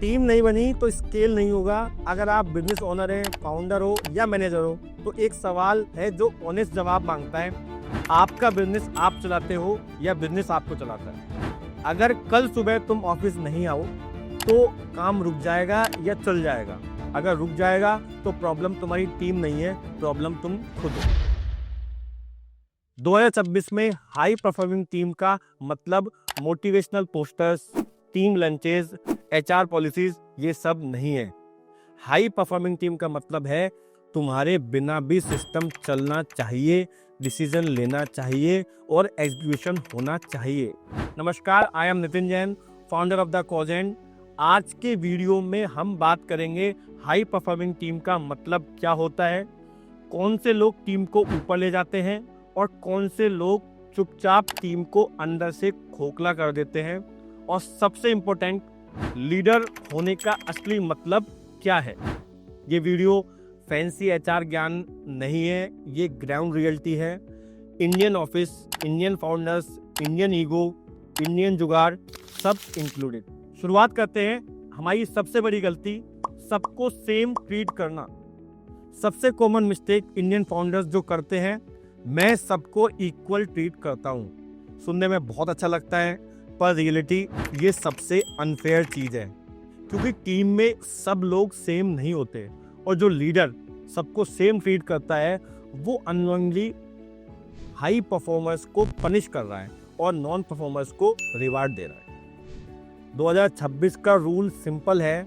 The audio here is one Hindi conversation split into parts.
टीम नहीं बनी तो स्केल नहीं होगा। अगर आप बिजनेस ओनर हैं, फाउंडर हो या मैनेजर हो, तो एक सवाल है जो ऑनेस्ट जवाब मांगता है, आपका बिजनेस आप चलाते हो या बिजनेस आपको चलाता है? अगर कल सुबह तुम ऑफिस नहीं आओ तो काम रुक जाएगा या चल जाएगा? अगर रुक जाएगा तो प्रॉब्लम तुम्हारी टीम नहीं है, प्रॉब्लम तुम खुद हो। 2026 में हाई परफॉर्मिंग टीम का मतलब motivational posters, team lunches, HR policies ये सब नहीं है। हाई परफॉर्मिंग टीम का मतलब है तुम्हारे बिना भी सिस्टम चलना चाहिए, डिसीजन लेना चाहिए और एग्जीक्यूशन होना चाहिए। नमस्कार, I am Nitin Jain, founder of the Cogent. आज के वीडियो में हम बात करेंगे हाई परफॉर्मिंग टीम का मतलब क्या होता है, कौन से लोग टीम को ऊपर ले जाते हैं और कौन से लोग चुपचाप टीम को अंदर से खोखला कर देते हैं, और सबसे इम्पोर्टेंट, लीडर होने का असली मतलब क्या है। ये वीडियो फैंसी एचआर ज्ञान नहीं है, ये ग्राउंड रियलिटी है। Indian office, Indian founders, Indian ego, Indian जुगाड़, सब इंक्लूडेड। शुरुआत करते हैं। हमारी सबसे बड़ी गलती, सबको सेम ट्रीट करना। सबसे कॉमन मिस्टेक इंडियन फाउंडर्स जो करते हैं, मैं सबको इक्वल ट्रीट करता हूँ। सुनने में बहुत अच्छा लगता है, पर रियलिटी ये सबसे अनफेयर चीज़ है, क्योंकि टीम में सब लोग सेम नहीं होते, और जो लीडर सबको सेम ट्रीट करता है वो अननोइंगली हाई परफॉर्मर्स को पनिश कर रहा है और नॉन परफॉर्मर्स को रिवार्ड दे रहा है। 2026 का रूल सिंपल है,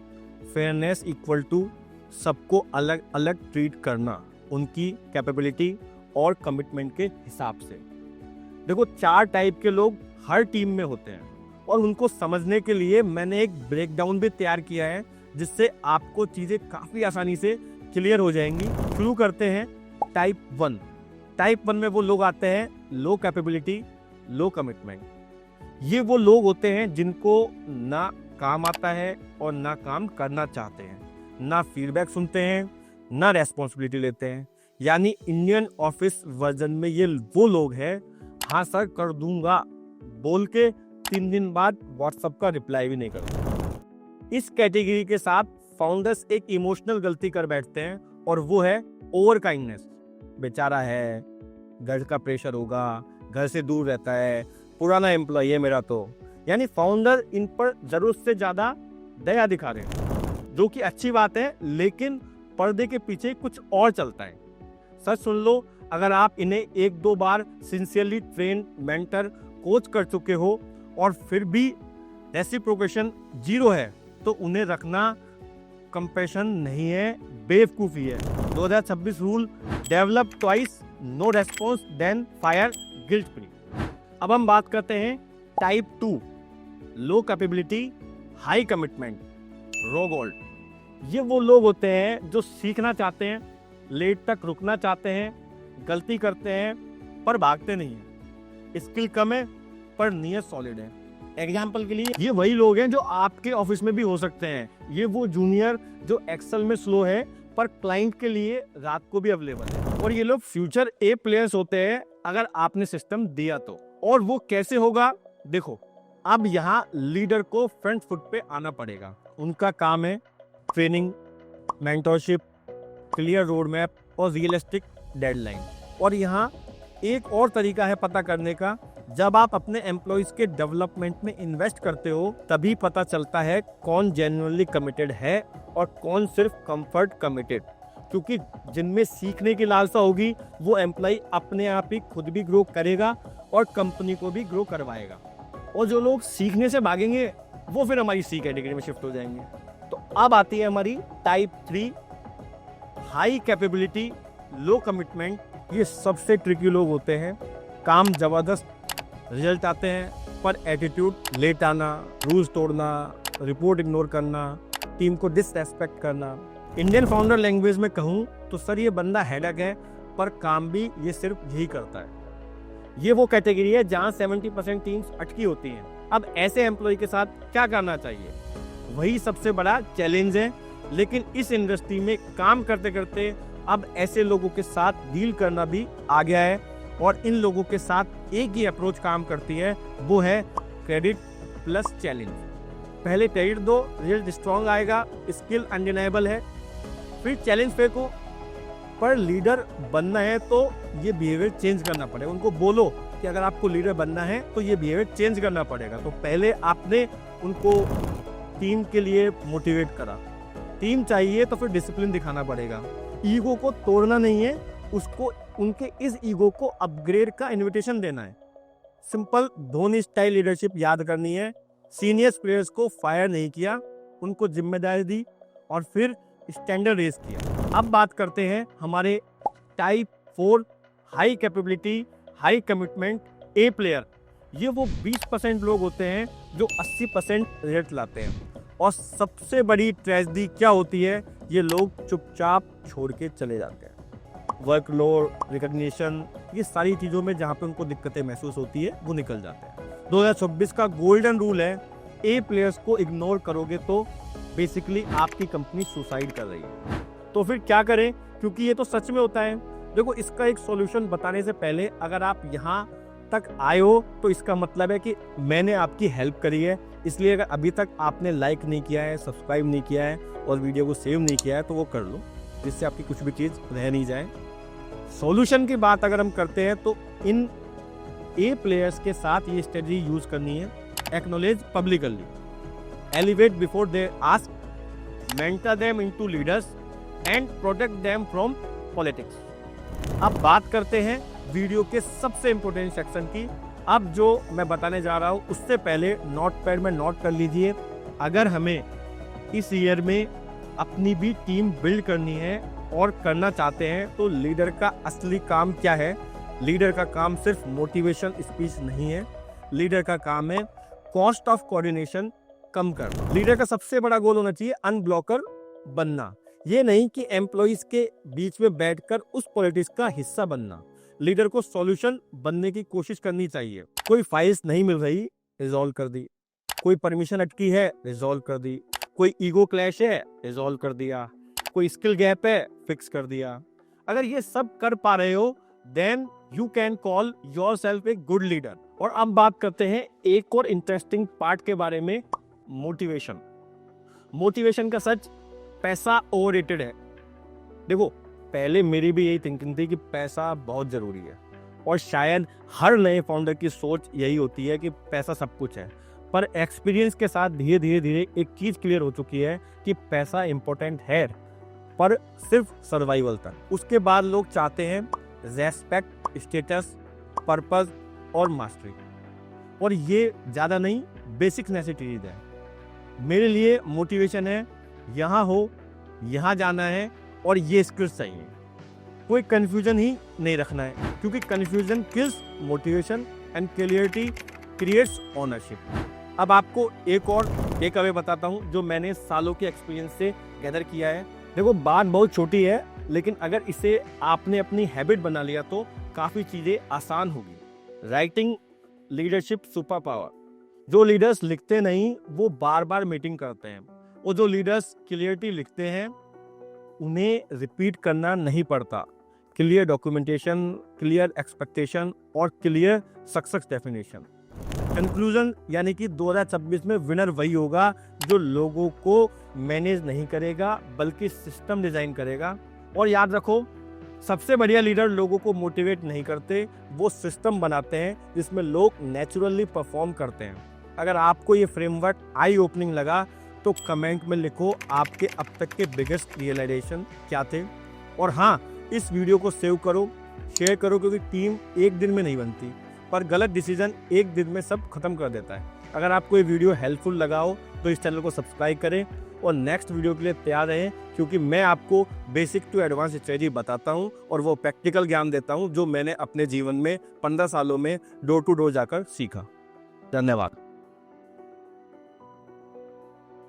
फेयरनेस इक्वल टू सबको अलग अलग ट्रीट करना, उनकी कैपेबिलिटी और कमिटमेंट के हिसाब से। देखो, 4 टाइप के लोग हर टीम में होते हैं, और उनको समझने के लिए मैंने एक ब्रेकडाउन भी तैयार किया है, जिससे आपको चीज़ें काफ़ी आसानी से क्लियर हो जाएंगी। शुरू करते हैं टाइप 1। टाइप 1 में वो लोग आते हैं लो कैपेबिलिटी, लो कमिटमेंट। ये वो लोग होते हैं जिनको ना काम आता है और ना काम करना चाहते हैं, ना फीडबैक सुनते हैं, ना रेस्पॉन्सिबिलिटी लेते हैं। यानी इंडियन ऑफिस वर्जन में ये वो लोग हैं, हाँ सर कर दूंगा बोल के 3 दिन बाद व्हाट्सएप का रिप्लाई भी नहीं करते। इस कैटेगरी के साथ फाउंडर्स एक इमोशनल गलती कर बैठते हैं, और वो है ओवर काइंडनेस। बेचारा है, घर का प्रेशर होगा, घर से दूर रहता है, पुराना एम्प्लॉय है मेरा तो। यानी फाउंडर इन पर जरूरत से ज्यादा दया दिखा रहे हैं, जो कि अच्छी बात है, लेकिन पर्दे के पीछे कुछ और चलता है। सच सुन लो, अगर आप इन्हें 1-2 बार सिंसियरली ट्रेन, मेंटर, कोच कर चुके हो और फिर भी रेसिप्रोकेशन 0 है, तो उन्हें रखना कंपैशन नहीं है, बेवकूफ़ी है। 2026 rule, develop twice, no response then fire, guilt free. अब हम बात करते हैं type 2, low capability, high commitment, raw gold. ये वो लोग होते हैं जो सीखना चाहते हैं, लेट तक रुकना चाहते हैं, गलती करते हैं पर भागते नहीं हैं, स्किल कम है पर नियत सॉलिड है। एग्जाम्पल के लिए, ये वही लोग हैं जो आपके ऑफिस में भी हो सकते हैं। ये वो जूनियर जो एक्सेल में स्लो है पर क्लाइंट के लिए रात को भी अवेलेबल है, और ये लोग फ्यूचर ए प्लेयर्स होते हैं अगर आपने सिस्टम दिया तो। और वो कैसे होगा, देखो, अब यहाँ लीडर को फ्रंट फुट पे आना पड़ेगा। उनका काम है training, mentorship, clear road map और रियलिस्टिक डेडलाइन। और यहाँ एक और तरीका है पता करने का, जब आप अपने एम्प्लॉइज के डेवलपमेंट में इन्वेस्ट करते हो, तभी पता चलता है कौन जेन्युइनली कमिटेड है और कौन सिर्फ कंफर्ट कमिटेड। क्योंकि जिनमें सीखने की लालसा होगी, वो एम्प्लॉय अपने आप ही खुद भी ग्रो करेगा और कंपनी को भी ग्रो करवाएगा। और जो लोग सीखने से भागेंगे, वो फिर हमारी सी कैटेगरी में शिफ्ट हो जाएंगे। तो अब आती है हमारी टाइप 3, हाई कैपेबिलिटी, लो कमिटमेंट। ये सबसे ट्रिकी लोग होते हैं, काम जबरदस्त, रिजल्ट आते हैं, पर एटीट्यूड, लेट आना, रूल्स तोड़ना, रिपोर्ट इग्नोर करना, टीम को डिसरेस्पेक्ट करना। इंडियन फाउंडर लैंग्वेज में कहूँ तो सर ये बंदा हेडक है, पर काम भी ये सिर्फ यही करता है। ये वो कैटेगरी है जहाँ 70% टीम्स अटकी होती हैं। अब ऐसे एम्प्लॉय के साथ क्या करना चाहिए, वही सबसे बड़ा चैलेंज है। लेकिन इस इंडस्ट्री में काम करते करते अब ऐसे लोगों के साथ डील करना भी आ गया है, और इन लोगों के साथ एक ही अप्रोच काम करती है, वो है क्रेडिट प्लस चैलेंज। पहले क्रेडिट दो, रिजल्ट स्ट्रॉन्ग आएगा, स्किल अनडिनाइबल है, फिर चैलेंज फेंको। पर लीडर बनना है तो ये बिहेवियर चेंज करना पड़ेगा। उनको बोलो कि अगर आपको लीडर बनना है तो ये बिहेवियर चेंज करना पड़ेगा। तो पहले आपने उनको टीम के लिए मोटिवेट करा। टीम चाहिए तो फिर डिसिप्लिन दिखाना पड़ेगा। ईगो को तोड़ना नहीं है, उसको उनके इस ईगो को अपग्रेड का इनविटेशन देना है। सिंपल धोनी स्टाइल लीडरशिप याद करनी है। सीनियर प्लेयर्स को फायर नहीं किया, उनको जिम्मेदारी दी और फिर स्टैंडर्ड रेस किया। अब बात करते हैं हमारे type 4 high capability high commitment A player. ये वो 20% लोग होते हैं जो 80% रिजल्ट लाते हैं। और सबसे बड़ी ट्रेजेडी क्या होती है, ये लोग चुपचाप छोड़ के चले जाते हैं। वर्कलोड, रिकग्निशन, ये सारी चीज़ों में जहाँ पे उनको दिक्कतें महसूस होती है वो निकल जाते हैं। 2026 का गोल्डन रूल है, ए प्लेयर्स को इग्नोर करोगे तो बेसिकली आपकी कंपनी सुसाइड कर रही है। तो फिर क्या करें, क्योंकि ये तो सच में होता है। देखो, इसका एक सॉल्यूशन बताने से पहले अगर आप यहाँ तक आए हो तो इसका मतलब है कि मैंने आपकी हेल्प करी है। इसलिए अगर अभी तक आपने लाइक नहीं किया है, सब्सक्राइब नहीं किया है और वीडियो को सेव नहीं किया है तो वो कर लो, जिससे आपकी कुछ भी चीज़ रह नहीं जाए। सॉल्यूशन की बात अगर हम करते हैं तो इन ए प्लेयर्स के साथ ये स्ट्रेटजी यूज करनी है। Acknowledge publicly, elevate before they ask, mentor them into leaders and protect them from politics. अब बात करते हैं वीडियो के सबसे इंपॉर्टेंट सेक्शन की। अब जो मैं बताने जा रहा हूं उससे पहले नोटपैड में नोट कर लीजिए। अगर हमें इस ईयर में अपनी भी टीम बिल्ड करनी है और करना चाहते हैं तो लीडर का असली काम क्या है। लीडर का काम सिर्फ मोटिवेशन स्पीच नहीं है, लीडर का काम है कॉस्ट ऑफ कोऑर्डिनेशन कम करना। लीडर का सबसे बड़ा गोल होना चाहिए अनब्लॉकर बनना। ये नहीं कि एम्प्लॉइज के बीच में बैठकर उस पॉलिटिक्स का हिस्सा बनना। लीडर को सॉल्यूशन बनने की कोशिश करनी चाहिए। कोई फाइल्स नहीं मिल रही, रिजॉल्व कर दी। कोई परमिशन अटकी है, रिजॉल्व कर दी। कोई ईगो क्लैश है, रिजॉल्व कर दिया। कोई स्किल गैप है, फिक्स कर दिया। अगर ये सब कर पा रहे हो then you can call yourself a good leader. और अब बात करते हैं एक और इंटरेस्टिंग पार्ट के बारे में, मोटिवेशन। मोटिवेशन का सच, पैसा ओवररेटेड है। देखो, पहले मेरी भी यही थिंकिंग थी कि पैसा बहुत जरूरी है और शायद हर नए फाउंडर की सोच यही होती है कि पैसा सब कुछ है। पर एक्सपीरियंस के साथ धीरे धीरे एक चीज क्लियर हो चुकी है कि पैसा इंपॉर्टेंट है पर सिर्फ सर्वाइवल तक। उसके बाद लोग चाहते हैं रेस्पेक्ट, स्टेटस, पर्पस और मास्टरी। और ये ज़्यादा नहीं, बेसिक नेसेसिटीज है। मेरे लिए मोटिवेशन है यहाँ हो, यहाँ जाना है और ये स्किल्स चाहिए। कोई कंफ्यूजन ही नहीं रखना है, क्योंकि confusion kills motivation and clarity creates ownership. अब आपको एक और टेक अवे बताता हूँ जो मैंने सालों के एक्सपीरियंस से गैदर किया है। देखो, बात बहुत छोटी है लेकिन अगर इसे आपने अपनी हैबिट बना लिया तो काफ़ी चीज़ें आसान होगी। Writing leadership super power. जो लीडर्स लिखते नहीं वो बार बार मीटिंग करते हैं, और जो लीडर्स क्लियरिटी लिखते हैं उन्हें रिपीट करना नहीं पड़ता। क्लियर डॉक्यूमेंटेशन, क्लियर एक्सपेक्टेशन और क्लियर सक्सेस डेफिनेशन। कंक्लूजन यानी कि 2026 में विनर वही होगा जो लोगों को मैनेज नहीं करेगा बल्कि सिस्टम डिजाइन करेगा। और याद रखो, सबसे बढ़िया लीडर लोगों को मोटिवेट नहीं करते, वो सिस्टम बनाते हैं जिसमें लोग नेचुरली परफॉर्म करते हैं। अगर आपको ये फ्रेमवर्क आई ओपनिंग लगा तो कमेंट में लिखो आपके अब तक के बिगेस्ट रियलाइजेशन क्या थे। और हाँ, इस वीडियो को सेव करो, शेयर करो, क्योंकि टीम एक दिन में नहीं बनती पर गलत डिसीजन एक दिन में सब खत्म कर देता है। अगर आपको ये वीडियो हेल्पफुल लगा हो तो इस चैनल को सब्सक्राइब करें और नेक्स्ट वीडियो के लिए तैयार रहें, क्योंकि मैं आपको बेसिक टू एडवांस स्ट्रेटजी बताता हूं और वो प्रैक्टिकल ज्ञान देता हूं जो मैंने अपने जीवन में 15 सालों में डोर टू डोर जाकर सीखा। धन्यवाद।